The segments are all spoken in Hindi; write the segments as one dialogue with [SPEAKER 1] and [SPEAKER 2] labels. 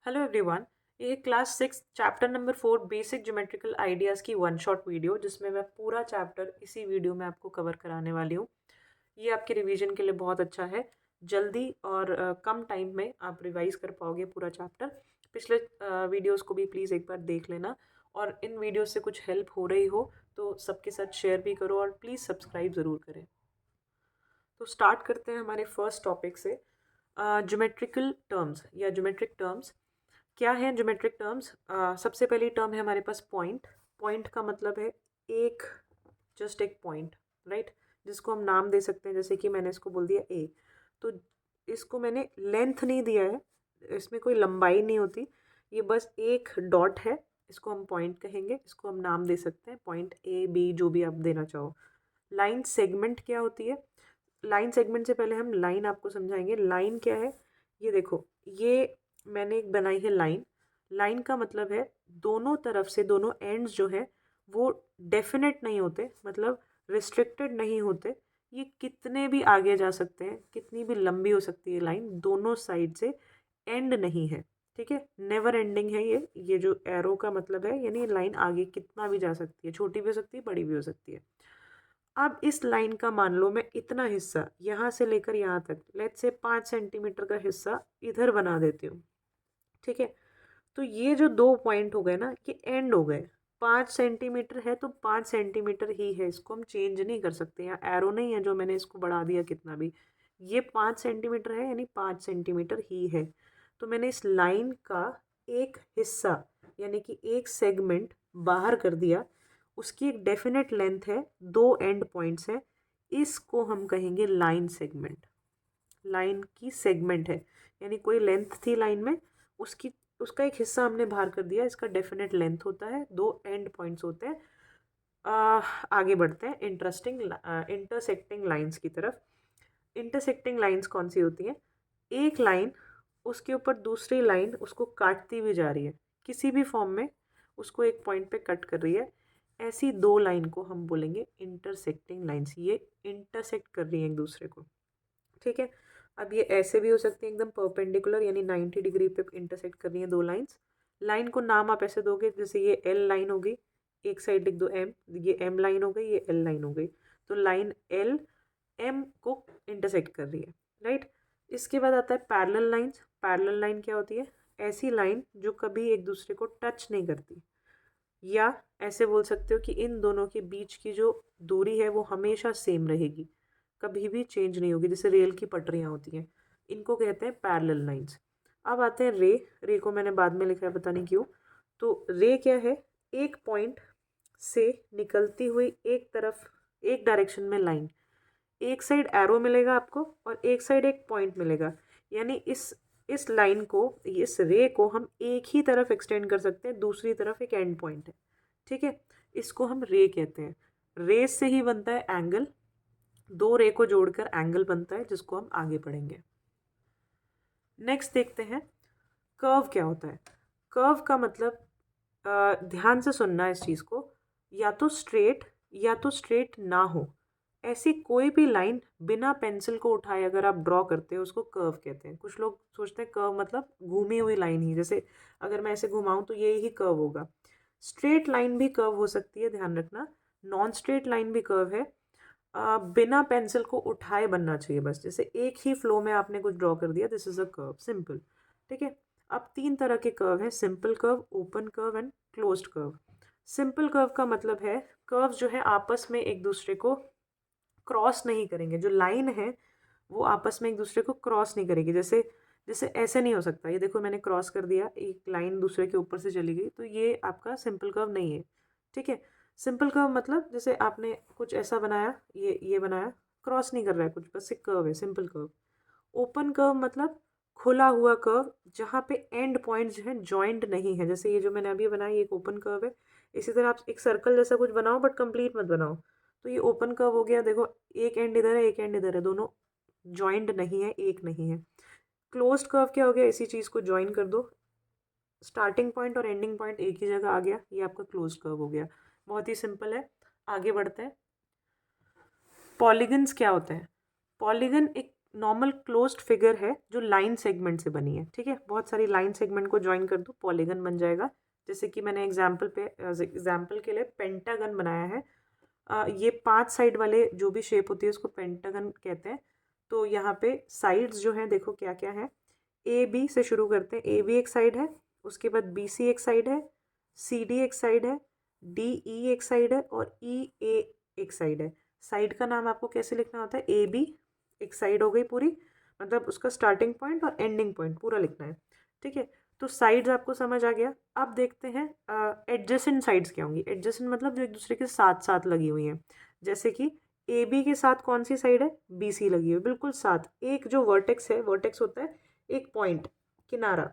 [SPEAKER 1] Hello everyone. ये class 6 chapter number 4 basic geometrical ideas की वन शॉट वीडियो जिसमें मैं पूरा चैप्टर इसी वीडियो में आपको कवर कराने वाली हूँ। ये आपके रिवीजन के लिए बहुत अच्छा है। जल्दी और कम टाइम में आप रिवाइज कर पाओगे पूरा चैप्टर। पिछले वीडियोस को भी प्लीज़ एक बार देख लेना और इन वीडियोस से कुछ हेल्प हो रही हो तो सबके साथ शेयर भी करो और प्लीज़ सब्सक्राइब ज़रूर करें। तो स्टार्ट करते हैं हमारे फर्स्ट टॉपिक से। ज्योमेट्रिकल टर्म्स या ज्योमेट्रिक टर्म्स क्या है? ज्योमेट्रिक टर्म्स, सबसे पहली टर्म है हमारे पास पॉइंट। पॉइंट का मतलब है एक, जस्ट एक पॉइंट, राइट, जिसको हम नाम दे सकते हैं। जैसे कि मैंने इसको बोल दिया ए, तो इसको मैंने लेंथ नहीं दिया है, इसमें कोई लंबाई नहीं होती, ये बस एक डॉट है, इसको हम पॉइंट कहेंगे। इसको हम नाम दे सकते हैं पॉइंट ए बी, जो भी आप देना चाहो। लाइन सेगमेंट क्या होती है? लाइन सेगमेंट से पहले हम लाइन आपको समझाएंगे। लाइन क्या है? ये देखो, ये मैंने एक बनाई है लाइन। लाइन का मतलब है दोनों तरफ से, दोनों एंड्स जो है वो डेफिनेट नहीं होते, मतलब रिस्ट्रिक्टेड नहीं होते। ये कितने भी आगे जा सकते हैं, कितनी भी लंबी हो सकती है लाइन, दोनों साइड से एंड नहीं है, ठीक है, नेवर एंडिंग है। ये जो एरो का मतलब है, यानी लाइन आगे कितना भी जा सकती है, छोटी भी हो सकती है, बड़ी भी हो सकती है। अब इस लाइन का मान लो मैं इतना हिस्सा यहाँ से लेकर यहाँ तक, लेट्स से 5 सेंटीमीटर का हिस्सा इधर बना देती हूँ, ठीक है। तो ये जो दो पॉइंट हो गए ना, ये एंड हो गए। 5 सेंटीमीटर है तो 5 सेंटीमीटर ही है, इसको हम चेंज नहीं कर सकते। यहाँ एरो नहीं है जो मैंने इसको बढ़ा दिया कितना भी, ये 5 सेंटीमीटर है, यानी 5 सेंटीमीटर ही है। तो मैंने इस लाइन का एक हिस्सा, यानी कि एक सेगमेंट बाहर कर दिया। उसकी एक डेफिनेट लेंथ है, दो एंड पॉइंट्स हैं, इसको हम कहेंगे लाइन सेगमेंट। लाइन की सेगमेंट है, यानी कोई लेंथ थी लाइन में, उसकी उसका एक हिस्सा हमने बाहर कर दिया, इसका डेफिनेट लेंथ होता है, दो एंड पॉइंट्स होते हैं। आगे बढ़ते हैं इंटरसेक्टिंग लाइंस की तरफ। इंटरसेक्टिंग लाइंस कौन सी होती हैं? एक लाइन उसके ऊपर दूसरी लाइन उसको काटती हुई जा रही है, किसी भी फॉर्म में उसको एक पॉइंट पे कट कर रही है। ऐसी दो लाइन को हम बोलेंगे इंटरसेक्टिंग लाइंस। ये इंटरसेक्ट कर रही हैं एक दूसरे को, ठीक है। अब ये ऐसे भी हो सकती है एकदम परपेंडिकुलर, यानी 90 डिग्री पे इंटरसेक्ट कर रही हैं दो लाइंस। लाइन को नाम आप ऐसे दोगे, जैसे ये एल लाइन हो गई, एक साइड लिख दो एम, ये एम लाइन हो गई, ये एल लाइन हो गई। तो लाइन एल एम को इंटरसेक्ट कर रही है, राइट। इसके बाद आता है पैरेलल लाइंस। पैरेलल लाइन क्या होती है? ऐसी लाइन जो कभी एक दूसरे को टच नहीं करती, या ऐसे बोल सकते हो कि इन दोनों के बीच की जो दूरी है वो हमेशा सेम रहेगी, कभी भी चेंज नहीं होगी, जैसे रेल की पटरियाँ होती हैं, इनको कहते हैं पैरेलल लाइंस। अब आते हैं रे। रे को मैंने बाद में लिखा है, पता नहीं क्यों। तो रे क्या है? एक पॉइंट से निकलती हुई एक तरफ, एक डायरेक्शन में लाइन, एक साइड एरो मिलेगा आपको और एक साइड एक पॉइंट मिलेगा, यानी इस लाइन को, इस रे को हम एक ही तरफ एक्सटेंड कर सकते हैं, दूसरी तरफ एक एंड पॉइंट है, ठीक है। इसको हम रे कहते हैं। रे से ही बनता है एंगल, दो रे को जोड़कर एंगल बनता है, जिसको हम आगे पढ़ेंगे। नेक्स्ट देखते हैं कर्व क्या होता है। कर्व का मतलब, ध्यान से सुनना इस चीज़ को, या तो स्ट्रेट या तो स्ट्रेट ना हो, ऐसी कोई भी लाइन बिना पेंसिल को उठाए अगर आप ड्रॉ करते हो उसको कर्व कहते हैं। कुछ लोग सोचते हैं कर्व मतलब घूमी हुई लाइन ही, जैसे अगर मैं ऐसे घुमाऊं तो ये ही कर्व होगा। स्ट्रेट लाइन भी कर्व हो सकती है, ध्यान रखना। नॉन स्ट्रेट लाइन भी कर्व है। बिना पेंसिल को उठाए बनना चाहिए, बस जैसे एक ही फ्लो में आपने कुछ ड्रॉ कर दिया, this is a curve, simple, ठीक है। अब तीन तरह के कर्व है, simple curve, open curve and closed curve. Simple curve का मतलब है कर्व जो है आपस में एक दूसरे को क्रॉस नहीं करेंगे, जो लाइन है वो आपस में एक दूसरे को क्रॉस नहीं करेगी। जैसे जैसे ऐसे नहीं हो सकता, ये देखो मैंने क्रॉस कर दिया, एक लाइन दूसरे के ऊपर से चली गई, तो ये आपका सिंपल कर्व नहीं है, ठीक है। सिंपल कर्व मतलब जैसे आपने कुछ ऐसा बनाया, ये बनाया, क्रॉस नहीं कर रहा है कुछ, बस एक कर्व है, सिंपल कर्व। ओपन कर्व मतलब खुला हुआ कर्व, जहाँ पे एंड पॉइंट जो है जॉइंट नहीं है, जैसे ये जो मैंने अभी बनाया, ये एक ओपन कर्व है। इसी तरह आप एक सर्कल जैसा कुछ बनाओ, बट कंप्लीट मत बनाओ, तो ये ओपन कर्व हो गया। देखो एक एंड इधर है, एक एंड इधर है, दोनों जॉइंट नहीं है, एक नहीं है। क्लोज्ड कर्व क्या हो गया? इसी चीज़ को ज्वाइन कर दो, स्टार्टिंग पॉइंट और एंडिंग पॉइंट एक ही जगह आ गया, ये आपका क्लोज्ड कर्व हो गया। बहुत ही सिंपल है। आगे बढ़ते हैं। पॉलीगन्स क्या होते हैं? पॉलीगन एक नॉर्मल क्लोज्ड फिगर है जो लाइन सेगमेंट से बनी है, ठीक है। बहुत सारी लाइन सेगमेंट को ज्वाइन कर दो, पॉलीगन बन जाएगा। जैसे कि मैंने एग्जाम्पल के लिए पेंटागन बनाया है। ये 5 साइड वाले जो भी शेप होती है उसको पेंटागन कहते हैं। तो यहाँ पे साइड्स जो हैं देखो क्या क्या है। ए बी से शुरू करते हैं। ए बी एक साइड है, उसके बाद बी सी एक साइड है, सी डी एक साइड है, डी ई एक साइड है और ई ए एक साइड है। साइड का नाम आपको कैसे लिखना होता है, ए बी एक साइड हो गई पूरी, मतलब उसका स्टार्टिंग पॉइंट और एंडिंग पॉइंट पूरा लिखना है, ठीक है। तो साइड्स आपको समझ आ गया। अब देखते हैं एडजेसेंट साइड्स क्या होंगी। एडजेसेंट मतलब जो एक दूसरे के साथ साथ लगी हुई हैं। जैसे कि ए बी के साथ कौन सी साइड है, बी सी लगी हुई है, बिल्कुल साथ। एक जो वर्टेक्स है, वर्टेक्स होता है एक पॉइंट, किनारा,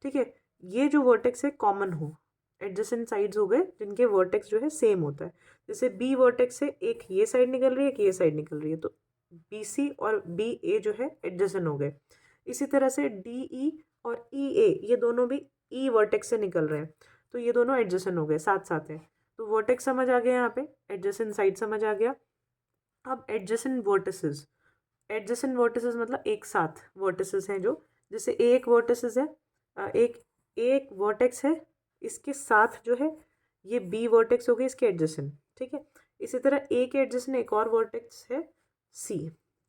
[SPEAKER 1] ठीक है। ये जो वर्टेक्स है कॉमन हो, एडजेसेंट साइड्स हो गए जिनके वर्टेक्स जो है सेम होता है। जैसे बी वर्टेक्स से एक ये साइड निकल रही है, एक ये साइड निकल रही है, तो बी सी और बी ए जो है एडजेसेंट हो गए। इसी तरह से डी ई और ई ए ये दोनों भी ई वर्टेक्स से निकल रहे हैं, तो ये दोनों एडजेसेंट हो गए, साथ साथ हैं। तो वर्टेक्स समझ आ गया, यहाँ पे एडजेसेंट साइड समझ आ गया। अब एडजेसेंट वर्टिसेस, एडजेसेंट वर्टिसेस मतलब एक साथ वर्टिसेस हैं जो, जैसे एक वर्टिसेस है, एक वर्टेक्स है, इसके साथ जो है ये बी वर्टेक्स हो गई इसके एडजेसेंट, ठीक है। इसी तरह ए के एडजेसेंट एक और वर्टेक्स है सी,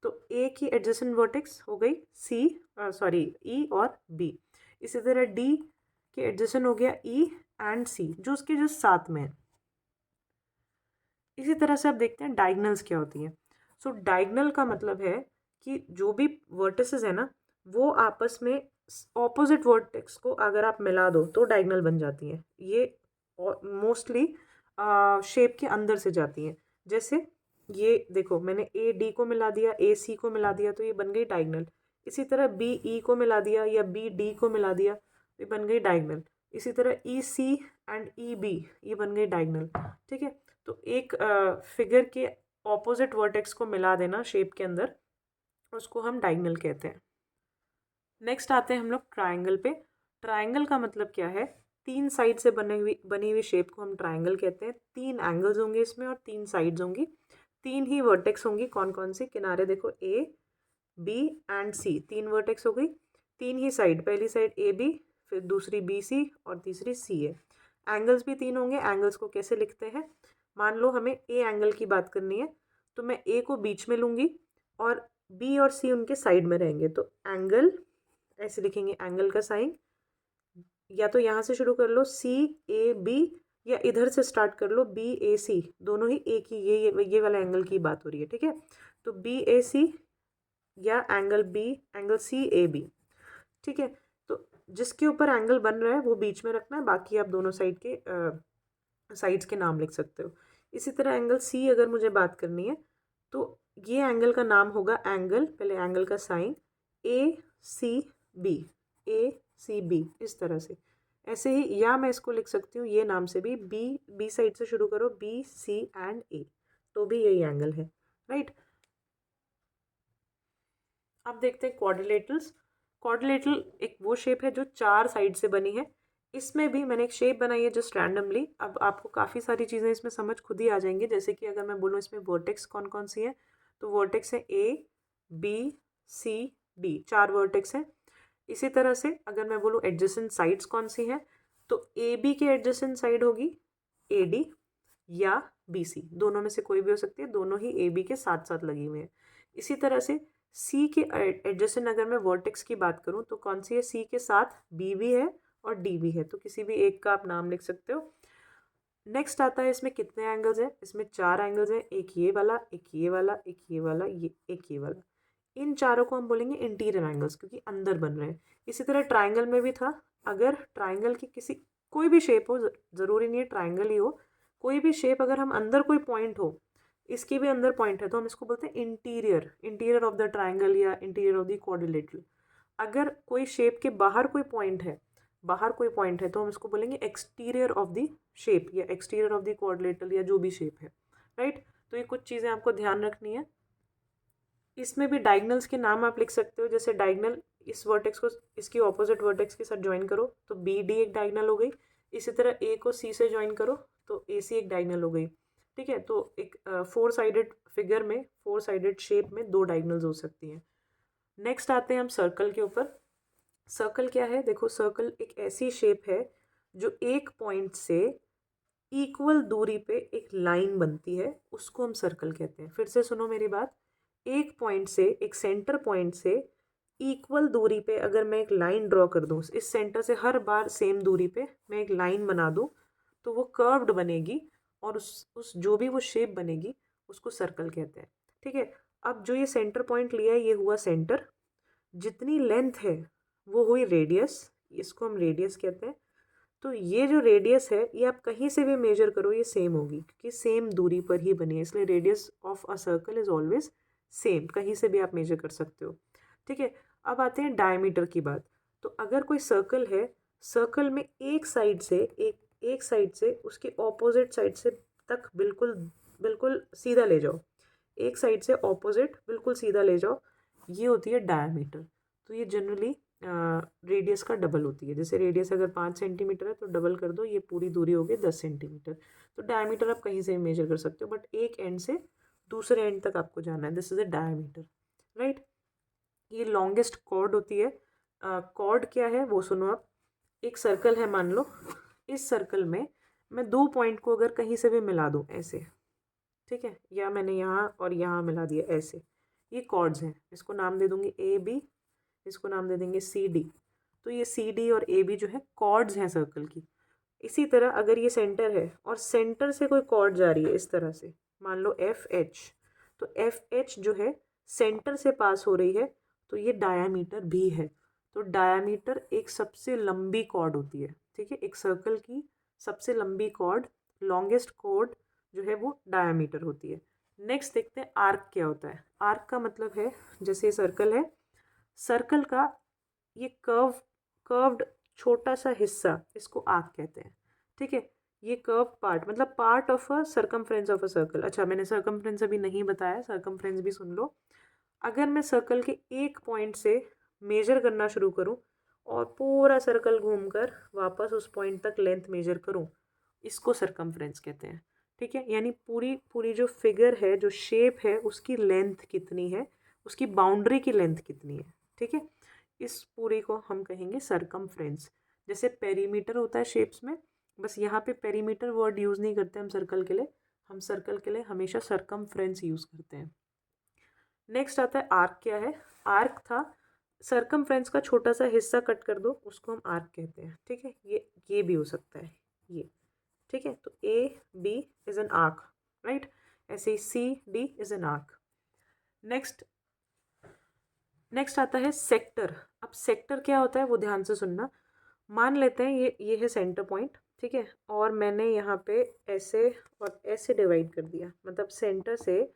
[SPEAKER 1] तो ए की एडजेसेंट वर्टेक्स हो गई सी, सॉरी ई और बी। इसी तरह डी के एडजेसेंट हो गया ई एंड सी जो उसके जो साथ में है। इसी तरह से आप देखते हैं डायगनल्स क्या होती हैं। सो डायगनल का मतलब है कि जो भी वर्टिसेस है ना वो आपस में ऑपोजिट वर्टेक्स को अगर आप मिला दो तो डायगनल बन जाती हैं। ये मोस्टली शेप के अंदर से जाती हैं। जैसे ये देखो मैंने ए डी को मिला दिया, ए सी को मिला दिया, तो ये बन गई डायगनल। इसी तरह बी ई को मिला दिया या बी डी को मिला दिया, ये बन गई डायगनल। इसी तरह ई सी एंड ई बी ये बन गई डायगनल, ठीक है। तो एक फिगर के ऑपोजिट वर्टेक्स को मिला देना शेप के अंदर, उसको हम डायगनल कहते हैं। नेक्स्ट आते हैं हम लोग ट्रायंगल पे। ट्रायंगल का मतलब क्या है, 3 साइड से बनी हुई शेप को हम ट्रायंगल कहते हैं। 3 एंगल्स होंगे इसमें और 3 साइड्स होंगी, 3 ही वर्टेक्स होंगी। कौन कौन सी, किनारे देखो A B and C, 3 vertex हो गई। 3 ही साइड, पहली साइड ए बी, फिर दूसरी बी सी और तीसरी सी है। एंगल्स भी 3 होंगे। एंगल्स को कैसे लिखते हैं, मान लो हमें ए एंगल की बात करनी है तो मैं ए को बीच में लूँगी और बी और सी उनके साइड में रहेंगे, तो एंगल ऐसे लिखेंगे, एंगल का साइन या तो यहाँ से शुरू कर लो सी ए बी, या इधर से स्टार्ट कर लो बी ए सी, दोनों ही एक ही ये वाला एंगल की बात हो रही है, ठीक है। तो बी ए सी या एंगल सी ए बी, ठीक है। तो जिसके ऊपर एंगल बन रहा है वो बीच में रखना है, बाकी आप दोनों साइड्स के नाम लिख सकते हो। इसी तरह एंगल सी अगर मुझे बात करनी है तो ये एंगल का नाम होगा एंगल, पहले एंगल का साइन ए सी बी, ए सी बी, इस तरह से। ऐसे ही या मैं इसको लिख सकती हूँ ये नाम से भी, बी साइड से शुरू करो, बी सी एंड ए, तो भी यही एंगल है, राइट। अब देखते हैं क्वाड्रिलेटरल्स। क्वाड्रिलेटरल एक वो शेप है जो 4 साइड से बनी है। इसमें भी मैंने एक शेप बनाई है जस्ट रैंडमली। अब आपको काफ़ी सारी चीज़ें इसमें समझ खुद ही आ जाएंगी। जैसे कि अगर मैं बोलूँ इसमें वर्टेक्स कौन कौन सी है, तो वर्टेक्स है A B C D, 4 vertex हैं। इसी तरह से अगर मैं बोलूँ एडजेसेंट साइड्स कौन सी हैं, तो ए बी के एडजेसेंट साइड होगी ए डी या बी सी, दोनों में से कोई भी हो सकती है, दोनों ही ए बी के साथ साथ लगी हुई हैं। इसी तरह से सी के एडजेसेंट अगर मैं वर्टेक्स की बात करूँ तो कौन सी है, सी के साथ बी भी है और डी भी है, तो किसी भी एक का आप नाम लिख सकते हो। नेक्स्ट आता है इसमें कितने एंगल्स हैं, इसमें 4 एंगल्स हैं, एक ये वाला, एक ये वाला, एक ये वाला, एक ये वाला। इन चारों को हम बोलेंगे इंटीरियर एंगल्स क्योंकि अंदर बन रहे हैं। इसी तरह ट्राइंगल में भी था, अगर ट्राइंगल की किसी कोई भी शेप हो, ज़रूरी नहीं है ट्राइंगल ही हो, कोई भी शेप अगर हम अंदर कोई पॉइंट हो, इसके भी अंदर पॉइंट है तो हम इसको बोलते हैं इंटीरियर ऑफ द ट्राइंगल या इंटीरियर ऑफ द क्वाड्रिलेटरल। अगर कोई शेप के बाहर कोई पॉइंट है तो हम इसको बोलेंगे एक्सटीरियर ऑफ द शेप या एक्सटीरियर ऑफ द क्वाड्रिलेटरल या जो भी शेप है, राइट। तो ये कुछ चीज़ें आपको ध्यान रखनी है। इसमें भी डायगनल्स के नाम आप लिख सकते हो, जैसे डायगनल इस वर्टेक्स को इसकी ऑपोजिट वर्टेक्स के साथ ज्वाइन करो तो बी डी एक डायगनल हो गई। इसी तरह ए को सी से ज्वाइन करो तो ए सी एक डायगनल हो गई, ठीक है। तो एक 4 साइडेड फिगर में 4 साइडेड शेप में 2 डायगनल्स हो सकती हैं। नेक्स्ट आते हैं हम सर्कल के ऊपर। सर्कल क्या है, देखो सर्कल एक ऐसी शेप है जो एक पॉइंट से इक्वल दूरी पे एक लाइन बनती है, उसको हम सर्कल कहते हैं। फिर से सुनो मेरी बात, एक पॉइंट से, एक सेंटर पॉइंट से इक्वल दूरी पे अगर मैं एक लाइन ड्रॉ कर दूँ, इस सेंटर से हर बार सेम दूरी पे मैं एक लाइन बना दूँ, तो वो कर्व्ड बनेगी और उस जो भी वो शेप बनेगी उसको सर्कल कहते हैं। ठीक है, अब जो ये सेंटर पॉइंट लिया है ये हुआ सेंटर, जितनी लेंथ है वो हुई रेडियस, इसको हम रेडियस कहते हैं। तो ये जो रेडियस है ये आप कहीं से भी मेजर करो ये सेम होगी, क्योंकि सेम दूरी पर ही बनी है, इसलिए radius of a circle is always same, कहीं से भी आप मेजर कर सकते हो। ठीक है, अब आते हैं डायमीटर की बात। तो अगर कोई सर्कल है, सर्कल में एक साइड से एक साइड से उसके ऑपोजिट साइड से तक बिल्कुल बिल्कुल सीधा ले जाओ, एक साइड से ऑपोजिट बिल्कुल सीधा ले जाओ, ये होती है डायमीटर। तो ये जनरली रेडियस का डबल होती है। जैसे रेडियस अगर 5 सेंटीमीटर है तो डबल कर दो, ये पूरी दूरी हो गई 10 सेंटीमीटर। तो डायमीटर आप कहीं से भी मेजर कर सकते हो, बट एक एंड से दूसरे एंड तक आपको जाना है, this is a diameter, right. ये लॉन्गेस्ट कॉर्ड होती है। कॉर्ड क्या है वो सुनो आप। एक सर्कल है मान लो, इस सर्कल में मैं दो पॉइंट को अगर कहीं से भी मिला दूँ ऐसे, ठीक है, या मैंने यहाँ और यहाँ मिला दिया ऐसे, ये कॉर्ड्स हैं। इसको नाम दे दूंगी ए बी, इसको नाम दे देंगे सी डी। तो ये सी डी और ए बी जो है कॉर्ड्स हैं सर्कल की। इसी तरह अगर ये सेंटर है और सेंटर से कोई कॉर्ड जा रही है इस तरह से, मान लो एफ एच, तो एफ एच जो है सेंटर से पास हो रही है, तो ये डायामीटर भी है। तो डायामीटर एक सबसे लंबी कॉर्ड होती है। ठीक है, एक सर्कल की सबसे लंबी कॉर्ड, लॉन्गेस्ट कॉर्ड जो है वो डायामीटर होती है। नेक्स्ट देखते हैं आर्क क्या होता है। आर्क का मतलब है, जैसे सर्कल है, सर्कल का ये कर्व्ड छोटा सा हिस्सा, इसको आर्क कहते हैं। ठीक है, ये कर्व पार्ट मतलब part of a circumference of a circle. अच्छा, मैंने सर्कमफ्रेंस अभी नहीं बताया, सर्कमफ्रेंस भी सुन लो। अगर मैं सर्कल के एक पॉइंट से मेजर करना शुरू करूं और पूरा सर्कल घूमकर वापस उस पॉइंट तक लेंथ मेजर करूं, इसको सर्कमफ्रेंस कहते हैं। ठीक है, यानी पूरी पूरी जो फिगर है, जो शेप है, उसकी लेंथ कितनी है, उसकी बाउंड्री की लेंथ कितनी है। ठीक है, इस पूरी को हम कहेंगे सर्कमफ्रेंस। जैसे पेरीमीटर होता है शेप्स में, बस यहाँ पे पेरीमीटर वर्ड यूज़ नहीं करते हम सर्कल के लिए, हम सर्कल के लिए हमेशा सर्कमफ्रेंस यूज़ करते हैं। नेक्स्ट आता है आर्क क्या है। आर्क था सर्कमफ्रेंस का छोटा सा हिस्सा कट कर दो, उसको हम आर्क कहते हैं। ठीक है, ये भी हो सकता है ये। ठीक है, तो A B is an arc, right. ऐसे ही C D is an arc. Next आता है सेक्टर। अब सेक्टर क्या होता है वो ध्यान से सुनना। मान लेते हैं ये है सेंटर पॉइंट, ठीक है, और मैंने यहाँ पे ऐसे और ऐसे डिवाइड कर दिया, मतलब सेंटर से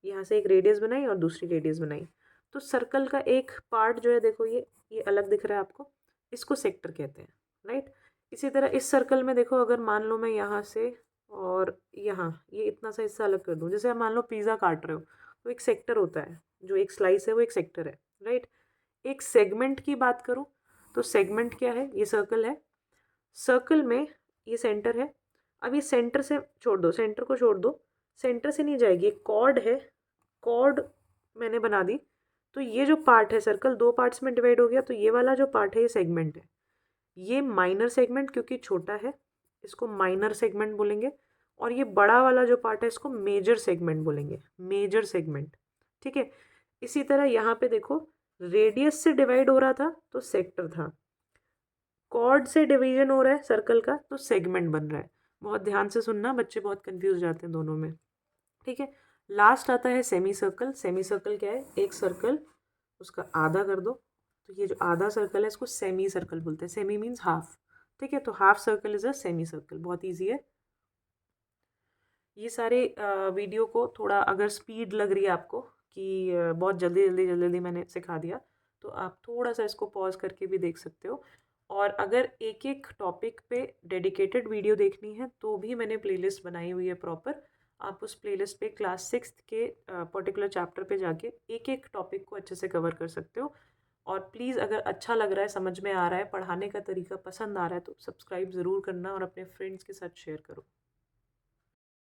[SPEAKER 1] यहाँ से एक रेडियस बनाई और दूसरी रेडियस बनाई। तो सर्कल का एक पार्ट जो है, देखो ये अलग दिख रहा है आपको, इसको सेक्टर कहते हैं, राइट। इसी तरह इस सर्कल में देखो, अगर मान लो मैं यहाँ से और यहाँ ये इतना सा हिस्सा अलग कर दूँ, जैसे आप मान लो पिज़्ज़ा काट रहे हो, तो एक सेक्टर होता है, जो एक स्लाइस है वो एक सेक्टर है, राइट। एक सेगमेंट की बात करूँ तो सेगमेंट क्या है, ये सर्कल है, सर्कल में ये सेंटर है। अब ये सेंटर से छोड़ दो, सेंटर को छोड़ दो, सेंटर से नहीं जाएगी, एक कॉर्ड है, कॉर्ड मैंने बना दी। तो ये जो पार्ट है, सर्कल दो पार्ट्स में डिवाइड हो गया, तो ये वाला जो पार्ट है ये सेगमेंट है। ये माइनर सेगमेंट क्योंकि छोटा है, इसको माइनर सेगमेंट बोलेंगे। और ये बड़ा वाला जो पार्ट है इसको मेजर सेगमेंट बोलेंगे, मेजर सेगमेंट। ठीक है, इसी तरह यहाँ पे देखो, रेडियस से डिवाइड हो रहा था तो सेक्टर था, कॉर्ड से डिवीजन हो रहा है सर्कल का तो सेगमेंट बन रहा है। बहुत ध्यान से सुनना, बच्चे बहुत कंफ्यूज जाते हैं दोनों में। ठीक है, लास्ट आता है सेमी सर्कल। सेमी सर्कल क्या है, एक सर्कल उसका आधा कर दो, तो ये जो आधा सर्कल है इसको सेमी सर्कल बोलते हैं। Semi means half. ठीक है, तो half circle is a semi circle, बहुत ईजी है। ये सारे वीडियो को थोड़ा अगर स्पीड लग रही है आपको कि बहुत जल्दी जल्दी जल्दी जल्दी मैंने सिखा दिया, तो आप थोड़ा सा इसको पॉज करके भी देख सकते हो। और अगर एक एक टॉपिक पे डेडिकेटेड वीडियो देखनी है तो भी मैंने प्लेलिस्ट बनाई हुई है प्रॉपर। आप उस प्लेलिस्ट पे क्लास 6 के पर्टिकुलर चैप्टर पे जाके एक एक टॉपिक को अच्छे से कवर कर सकते हो। और प्लीज़ अगर अच्छा लग रहा है, समझ में आ रहा है, पढ़ाने का तरीका पसंद आ रहा है, तो सब्सक्राइब ज़रूर करना और अपने फ्रेंड्स के साथ शेयर करो।